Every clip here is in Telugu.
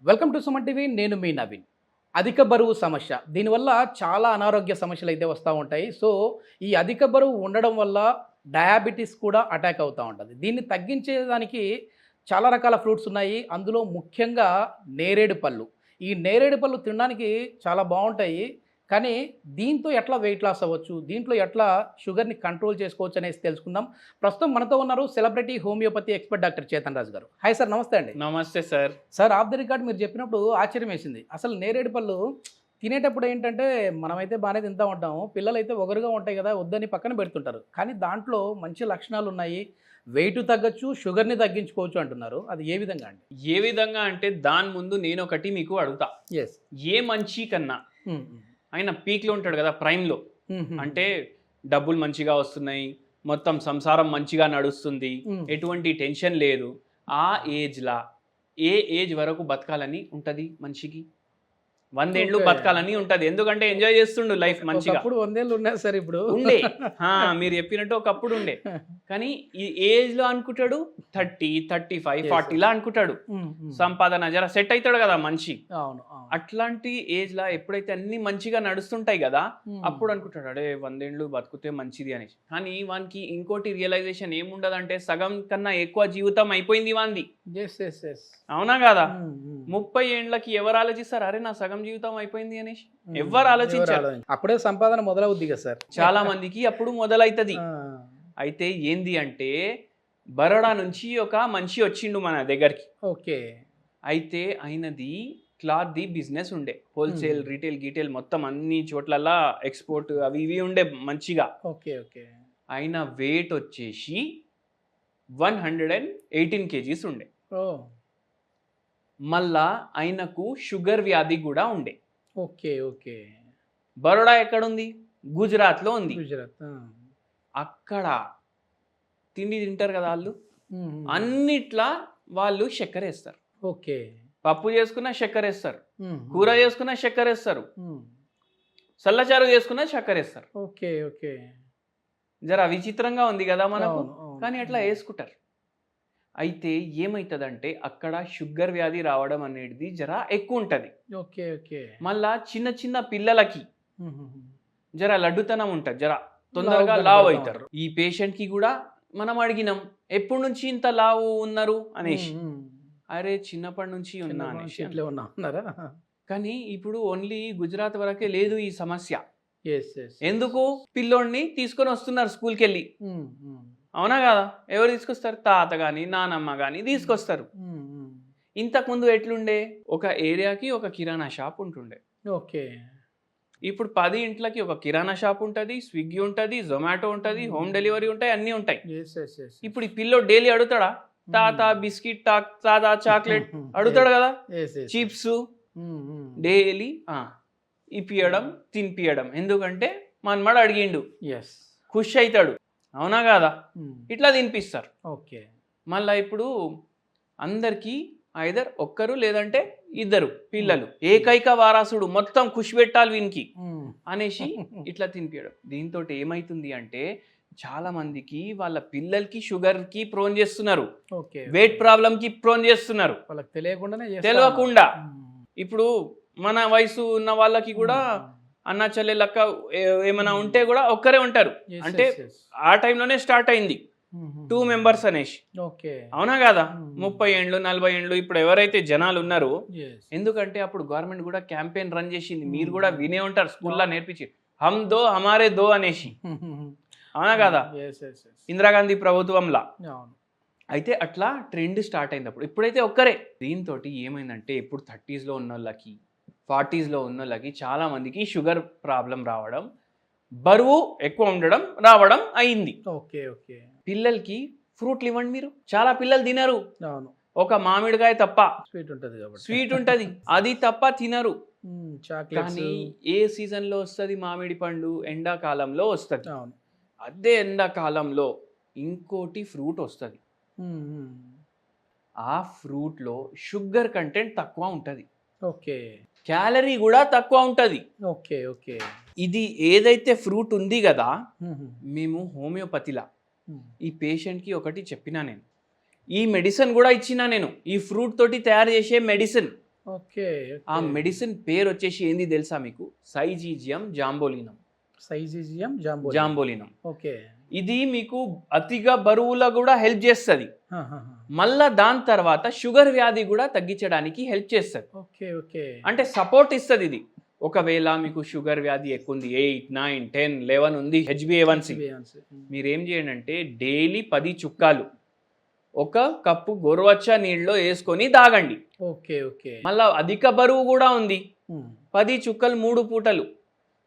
Welcome to Suman TV. నేను మీ నవీన్. అధిక బరువు సమస్య, దీనివల్ల చాలా అనారోగ్య సమస్యలు అయితే వస్తూ ఉంటాయి. సో ఈ అధిక బరువు ఉండడం వల్ల డయాబెటీస్ కూడా అటాక్ అవుతూ ఉంటుంది. దీన్ని తగ్గించేదానికి చాలా రకాల ఫ్రూట్స్ ఉన్నాయి. అందులో ముఖ్యంగా నేరేడు పళ్ళు. ఈ నేరేడు పళ్ళు తినడానికి చాలా బాగుంటాయి. కానీ దీంతో ఎట్లా వెయిట్ లాస్ అవ్వచ్చు, దీంట్లో ఎట్లా షుగర్ని కంట్రోల్ చేసుకోవచ్చు అనేసి తెలుసుకుందాం. ప్రస్తుతం మనతో ఉన్నారు celebrity homeopathy expert doctor Chetan Raju గారు. హాయ్ సార్, నమస్తే అండి. నమస్తే sir. Sir, off the record మీరు చెప్పినప్పుడు ఆశ్చర్యం వేసింది. అసలు నేరేడు పళ్ళు తినేటప్పుడు ఏంటంటే మనమైతే బాగానే తింటూ ఉంటాము, పిల్లలు అయితే ఒగరుగా ఉంటాయి కదా, వద్దని పక్కన పెడుతుంటారు. కానీ దాంట్లో మంచి లక్షణాలు ఉన్నాయి, వెయిట్ తగ్గచ్చు, షుగర్ని తగ్గించుకోవచ్చు అంటున్నారు. అది ఏ విధంగా అండి? ఏ విధంగా అంటే దాని ముందు నేను ఒకటి మీకు అడుగుతా. ఎస్. ఏ మంచి కన్నా ఆయన పీక్లో ఉంటాడు కదా, ప్రైమ్లో, అంటే డబ్బులు మంచిగా వస్తున్నాయి, మొత్తం సంసారం మంచిగా నడుస్తుంది, ఎటువంటి టెన్షన్ లేదు, ఆ ఏజ్లా ఏ ఏజ్ వరకు బతకాలని ఉంటుంది మనిషికి? 100 ఏళ్ళు బతకాలని ఉంటుంది. ఎందుకంటే ఎంజాయ్ చేస్తుండు లైఫ్ మంచిగా. ఇప్పుడు 100 ఏళ్ళు ఉన్నాయి సార్, ఇప్పుడు ఉండే మీరు చెప్పినట్టు ఒకప్పుడు ఉండే. కానీ ఈ ఏజ్ లో అనుకుంటాడు 30, 35, 40 లా అనుకుంటాడు. సంపాదన జర సెట్ అవుతాడు కదా మనిషి. అవును. అట్లాంటి ఏజ్ లా ఎప్పుడైతే అన్ని మంచిగా నడుస్తుంటాయి కదా, అప్పుడు అనుకుంటాడు అడే 100 ఏళ్ళు బతుకుతే మంచిది అనేసి. కానీ వానికి ఇంకోటి రియలైజేషన్ ఏముండదంటే సగం కన్నా ఎక్కువ జీవితం అయిపోయింది వాంది. అవునా కదా? 30 ఏండ్లకి ఎవరు ఆలోచిస్తారు అరే నా సగం జీవితం అయిపోయింది అనేసి? ఎవరు ఆలోచించారు? అప్పుడే సంపాదన మొదలవుద్ది కదా సార్. చాలా మందికి అప్పుడు మొదలైతది. అయితే ఏంది అంటే బరోడా నుంచి ఒక మనిషి వచ్చిండు మన దగ్గరికి. ఓకే. అయితే ఆయనది క్లాత్ ది బిజినెస్ ఉండే, హోల్సేల్, రీటైల్, గీటైల్ మొత్తం అన్ని చోట్లలా ఎక్స్పోర్ట్ అవి ఇవి ఉండే మంచిగా. ఓకే. ఓకే. ఆయన వెయిట్ వచ్చేసి 118 kgs ఉండే. మళ్ళా ఆయనకు షుగర్ వ్యాధి కూడా ఉండే. ఓకే. ఓకే. బరోడా ఎక్కడుంది? గుజరాత్లో ఉంది. గుజరాత్. అక్కడ తిండి తింటారు కదా వాళ్ళు, అన్నిట్లా వాళ్ళు చక్కెర వేస్తారు. ఓకే. పప్పు చేసుకున్నా చక్కెర వేస్తారు, కూర చేసుకున్నా చక్కెర వేస్తారు, చల్లచారు చేసుకున్నా చక్కెర వేస్తారు. ఓకే. ఓకే. జర విచిత్రంగా ఉంది కదా మనకు, కానీ అట్లా వేసుకుంటారు. అయితే ఏమవుతుందంటే అక్కడ షుగర్ వ్యాధి రావడం అనేది జర ఎక్కువ ఉంటుంది. ఓకే. ఓకే. మళ్ళా చిన్న చిన్న పిల్లలకి జర లడ్డుతనం ఉంటుంది, జర తొందరగా లావు అవుతారు. ఈ పేషెంట్ కి కూడా మనం అడిగినాం ఎప్పటి నుంచి ఇంత లావు ఉన్నారు అనేసి. అరే చిన్నప్పటి నుంచి ఉన్నా అనేసి. కానీ ఇప్పుడు ఓన్లీ గుజరాత్ వరకే లేదు ఈ సమస్య. ఎందుకు? పిల్లోడిని తీసుకొని వస్తున్నారు స్కూల్కి వెళ్ళి. అవునా కదా? ఎవరు తీసుకొస్తారు? తాత గాని నానమ్మ గాని తీసుకొస్తారు. ఇంతకుముందు ఎట్లుండే? ఒక ఏరియాకి ఒక కిరాణా షాప్ ఉంటుండే. ఓకే. ఇప్పుడు 10 ఇంట్లకి ఒక కిరాణా షాప్ ఉంటుంది, స్విగ్గీ ఉంటుంది, జొమాటో ఉంటుంది, హోమ్ డెలివరీ ఉంటాయి, అన్నీ ఉంటాయి. ఇప్పుడు ఈ పిల్లో డైలీ అడుగుతాడా? తాత బిస్కెట్, తాత చాక్లెట్ అడుగుతాడు కదా, చిప్స్ డైలీ ఇప్పియడం, తినిపియడం. ఎందుకంటే మనమడు అడిగిండు, ఖుష్ అవుతాడు. అవునా కాదా? ఇట్లా తినిపిస్తారు. ఓకే. మళ్ళీ ఇప్పుడు అందరికీ ఐదర్ ఒక్కరు లేదంటే ఇద్దరు పిల్లలు, ఏకైక వారసుడు, మొత్తం ఖుషి పెట్టాలి వీనికి అనేసి ఇట్లా తినిపించడం. దీంతో ఏమైతుంది అంటే చాలా మందికి వాళ్ళ పిల్లలకి షుగర్ కి ప్రోన్ చేస్తున్నారు, వెయిట్ ప్రాబ్లం కి ప్రోన్ చేస్తున్నారు తెలియకుండా. ఇప్పుడు మన వయసు ఉన్న వాళ్ళకి కూడా అన్న చెల్లెలక్క ఏమైనా ఉంటే కూడా ఒక్కరే ఉంటారు. అంటే ఆ టైంలోనే స్టార్ట్ అయింది 2 మెంబర్స్ అనేసి. అవునా కదా? 30 ఏండ్లు 40 ఏండ్లు ఇప్పుడు ఎవరైతే జనాలు ఉన్నారో, ఎందుకంటే అప్పుడు గవర్నమెంట్ కూడా క్యాంపెయిన్ రన్ చేసింది, మీరు కూడా వినే ఉంటారు, స్కూల్లో నేర్పించి హమ్ దో హమారే దో అనేసి. అవునా కదా? ఇందిరాగాంధీ ప్రభుత్వంలా. అయితే అట్లా ట్రెండ్ స్టార్ట్ అయింది అప్పుడు. ఇప్పుడైతే ఒక్కరే. దీంతో ఏమైందంటే ఇప్పుడు 30s లో ఉన్న వాళ్ళకి, 40s లో ఉన్న వాళ్ళకి చాలా మందికి షుగర్ ప్రాబ్లం రావడం, బరువు ఎక్కువ ఉండడం రావడం అయింది. ఓకే. ఓకే. పిల్లలకి ఫ్రూట్లు ఇవ్వండి, మీరు చాలా పిల్లలు తినరు. ఒక మామిడికాయ తప్ప, స్వీట్ ఉంటది అది తప్ప తినరు. కానీ ఏ సీజన్ లో వస్తుంది మామిడి పండు? ఎండాకాలంలో వస్తుంది. అదే ఎండాకాలంలో ఇంకోటి ఫ్రూట్ వస్తుంది. ఆ ఫ్రూట్ లో షుగర్ కంటెంట్ తక్కువ ఉంటది. ఓకే. క్యాలరీ కూడా తక్కువ ఉంటది. ఓకే. ఓకే. ఇది ఏదైతే ఫ్రూట్ ఉంది కదా, మేము హోమియోపతిలా ఈ పేషెంట్కి ఒకటి చెప్పినా, నేను ఈ మెడిసిన్ కూడా ఇచ్చినా, నేను ఈ ఫ్రూట్ తోటి తయారు చేసే మెడిసిన్. ఓకే. ఆ మెడిసిన్ పేరు వచ్చేసి ఏంది తెలుసా మీకు? సైజీజియం జాంబోలినం. సైజీజియం జాంబోలినం. ఓకే. ఇది మీకు అతిగా బరువులో కూడా హెల్ప్ చేస్తుంది. మళ్ళా దాని తర్వాత షుగర్ వ్యాధి కూడా తగ్గించడానికి హెల్ప్ చేస్తుంది. ఓకే. ఓకే. అంటే సపోర్ట్ ఇస్తుంది ఇది. ఒకవేళ మీకు షుగర్ వ్యాధి ఎక్కువ ఉంది, 8, 9, 10, 11 ఉంది, HbA1c, మీరేం చేయండి అంటే డైలీ 10 చుక్కాలు ఒక కప్పు గోరువెచ్చ నీళ్ళలో వేసుకొని తాగండి. ఓకే. ఓకే. మళ్ళా అధిక బరువు కూడా ఉంది, 10 చుక్కలు 3 పూటలు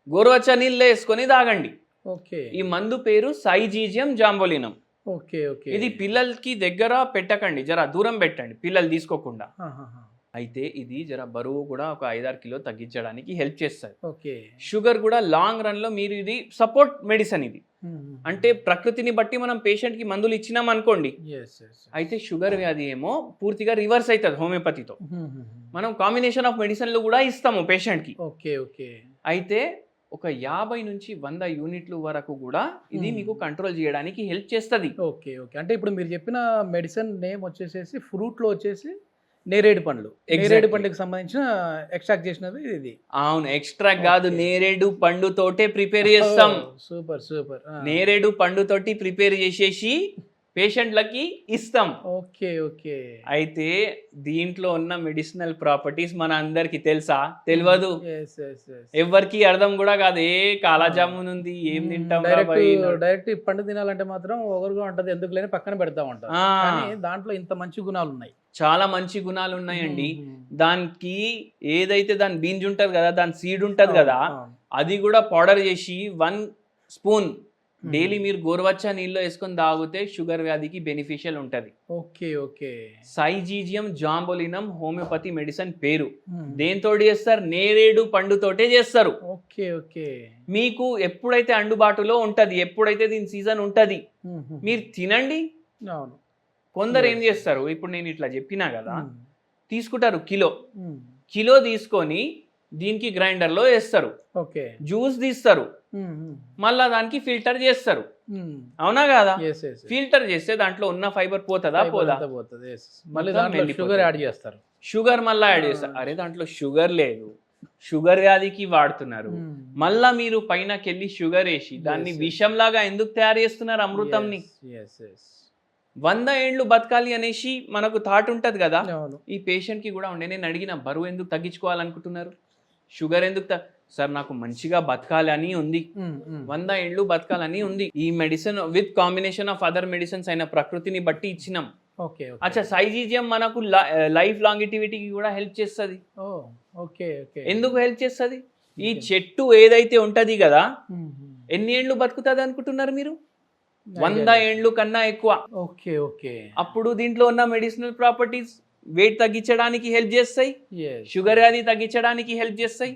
గోరువెచ్చ నీళ్ళలో వేసుకొని తాగండి. ఓకే. ఈ మందు పేరు సైజీజియం జాంబోలినం. ఓకే. ఓకే. ఇది పిల్లలకి దగ్గర పెట్టకండి, జర దూరం పెట్టండి పిల్లలు తీసుకోకుండా. అయితే ఇది జర బరువు కూడా ఒక 5-6 కిలో తగ్గించడానికి హెల్ప్ చేస్తుంది. ఓకే. షుగర్ కూడా లాంగ్ రన్ లో మీరు ఇది సపోర్ట్ మెడిసిన్ ఇది. అంటే ప్రకృతిని బట్టి మనం పేషెంట్ కి మందులు ఇచ్చినాం అనుకోండి, అయితే షుగర్ వ్యాధి ఏమో పూర్తిగా రివర్స్ అవుతుంది హోమియోపతితో. మనం కాంబినేషన్ ఆఫ్ మెడిసిన్లు కూడా ఇస్తాము పేషెంట్ కి. ఓకే. ఓకే. అయితే ఒక 50 నుంచి 100 యూనిట్లు వరకు కూడా ఇది మీకు కంట్రోల్ చేయడానికి హెల్ప్ చేస్తుంది. ఓకే. ఓకే. అంటే ఇప్పుడు మీరు చెప్పిన మెడిసిన్ నేమ్ వచ్చేసేసి ఫ్రూట్ లో వచ్చేసి నేరేడు పండ్లు. నేరేడు పండుకి సంబంధించిన ఎక్స్ట్రాక్ట్ చేసినది ఇది. అవును, ఎక్స్ట్రాక్ట్ కాదు, నేరేడు పండు తోటే ప్రిపేర్ చేస్తాం. Super super. నేరేడు పండు తోటి ప్రిపేర్ చేసేసి పేషెంట్లకి ఇస్తాం. ఓకే. ఓకే. అయితే దీంట్లో ఉన్న మెడిసినల్ ప్రాపర్టీస్ మన అందరికి తెలుసా? తెలియదు, ఎవరికి అర్థం కూడా కాదు. ఏ కాలాజామున్ ఉంది, ఏం తింటాం, డైరెక్ట్ పండు తినాలంటే మాత్రం ఒకరుగా ఉంటది, ఎందుకు లేని పక్కన పెడతా ఉంటాం. కానీ దాంట్లో ఇంత మంచి గుణాలు ఉన్నాయి, చాలా మంచి గుణాలు ఉన్నాయండి. దానికి ఏదైతే దాని బీన్స్ ఉంటది కదా, దాని సీడ్ ఉంటది కదా, అది కూడా పౌడర్ చేసి 1 స్పూన్ డైలీ మీరు గోరువెచ్చ నీళ్ళు వేసుకొని తాగితే షుగర్ వ్యాధికి బెనిఫిషియల్ ఉంటది. ఓకే. ఓకే. సైజీజియం జాంబోలినం హోమియోపతి మెడిసిన్ పేరు. దేంతో చేస్తారు? నేరేడు పండుతోటే చేస్తారు. ఓకే. ఓకే. మీకు ఎప్పుడైతే అందుబాటులో ఉంటది, ఎప్పుడైతే దీని సీజన్ ఉంటది, మీరు తినండి. అవును. కొందరు ఏం చేస్తారు, ఇప్పుడు నేను ఇట్లా చెప్పినా కదా, తీసుకుంటారు కిలో తీసుకొని దీనికి గ్రైండర్ లో వేస్తారు, జ్యూస్ తీస్తారు, మళ్ళా దానికి ఫిల్టర్ చేస్తారు. అవునా కదా? ఫిల్టర్ చేస్తే దాంట్లో ఉన్న ఫైబర్ పోతుందా? పోదా? షుగర్ యాడ్ చేస్తారు. షుగర్ మళ్ళా యాడ్ చేస్తారు. అరే దాంట్లో షుగర్ లేదు, షుగర్ వ్యాధికి వాడుతున్నారు, మళ్ళా మీరు పైనకెళ్ళి షుగర్ వేసి దాన్ని విషంలాగా ఎందుకు తయారు చేస్తున్నారు అమృతంని? 100 ఏండ్లు బతకాలి అనేసి మనకు థాట్ ఉంటది కదా, ఈ పేషెంట్ కి కూడా ఉండే. నేను అడిగిన, బరువు ఎందుకు తగ్గించుకోవాలనుకుంటున్నారు, షుగర్ ఎందుకు? సార్ నాకు మంచిగా బతకాలి అని ఉంది, 100 ఏండ్లు బతకాలని ఉంది. ఈ medicine with combination of other medicines అయిన ప్రకృతిని బట్టి ఇచ్చినాం. అచ్చా, సైజీజియం మనకు లైఫ్ లాంగిటివిటీకి కూడా హెల్ప్ చేస్తుంది. ఎందుకు హెల్ప్ చేస్తుంది? ఈ చెట్టు ఏదైతే ఉంటది కదా, ఎన్ని ఏండ్లు బతుకుతుంది అనుకుంటున్నారు మీరు? 100 ఏండ్లు కన్నా ఎక్కువ. ఓకే. ఓకే. అప్పుడు దీంట్లో ఉన్న మెడిసినల్ ప్రాపర్టీస్ వెయిట్ తగ్గించడానికి హెల్ప్ చేస్తాయి, షుగర్ వ్యాధి తగ్గించడానికి హెల్ప్ చేస్తాయి.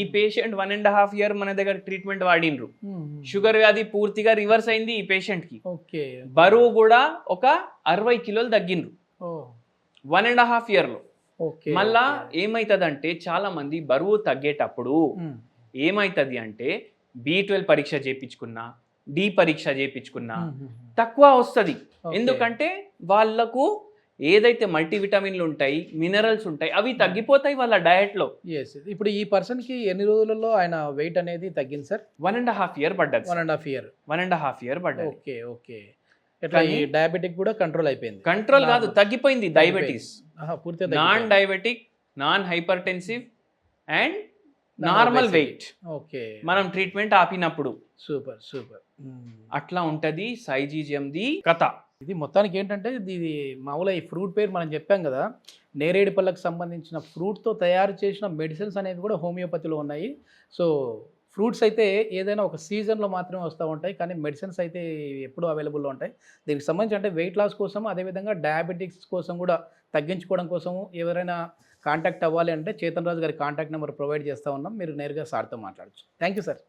ఈ పేషెంట్ 1.5 year మన దగ్గర ట్రీట్మెంట్ వాడినరు, షుగర్ వ్యాధి పూర్తిగా రివర్స్ అయింది ఈ పేషెంట్ కి. బరువు కూడా ఒక 60 కిలోలు తగ్గిండ్రు 1.5 year లో. మళ్ళా ఏమైతుందంటే, చాలా మంది బరువు తగ్గేటప్పుడు ఏమైతుంది అంటే, B12 పరీక్ష చేయించుకున్నా, D పరీక్ష చేయించుకున్నా తక్కువ వస్తుంది. ఎందుకంటే వాళ్ళకు ఏదైతే మల్టీవిటమిన్లు ఉంటాయి, మినరల్స్ ఉంటాయి, అవి తగ్గిపోతాయి వాళ్ళ డయట్ లో. ఇప్పుడు ఈ పర్సన్ కి ఎన్ని రోజులలో ఆయన వెయిట్ అనేది తగ్గింది సార్? 1.5 year పడ్డది. 1.5 year పడ్డది. ఓకే. ఓకే. డయాబెటిక్ కూడా కంట్రోల్ అయిపోయింది. కంట్రోల్ కాదు, తగ్గిపోయింది. Diabetes, non diabetic, non hypertensive and normal weight. Okay. మనం ట్రీట్మెంట్ ఆపినప్పుడు. Super super. అట్లా ఉంటది సైజీజియంది కథ. ఇది మొత్తానికి ఏంటంటే, ఇది మామూలుగా ఈ ఫ్రూట్ పేరు మనం చెప్పాం కదా, నేరేడు పళ్ళకు సంబంధించిన ఫ్రూట్తో తయారు చేసిన మెడిసిన్స్ అనేవి కూడా హోమియోపతిలో ఉన్నాయి. సో ఫ్రూట్స్ అయితే ఏదైనా ఒక సీజన్లో మాత్రమే వస్తూ ఉంటాయి, కానీ మెడిసిన్స్ అయితే ఎప్పుడూ అవైలబుల్లో ఉంటాయి. దీనికి సంబంధించి అంటే వెయిట్ లాస్ కోసం, అదేవిధంగా డయాబెటిక్స్ కోసం కూడా తగ్గించుకోవడం కోసము ఎవరైనా కాంటాక్ట్ అవ్వాలి అంటే చేతన్ రాజు గారి కాంటాక్ట్ నెంబర్ ప్రొవైడ్ చేస్తూ ఉన్నాం, మీరు నేరుగా సార్తో మాట్లాడచ్చు. Thank you sir.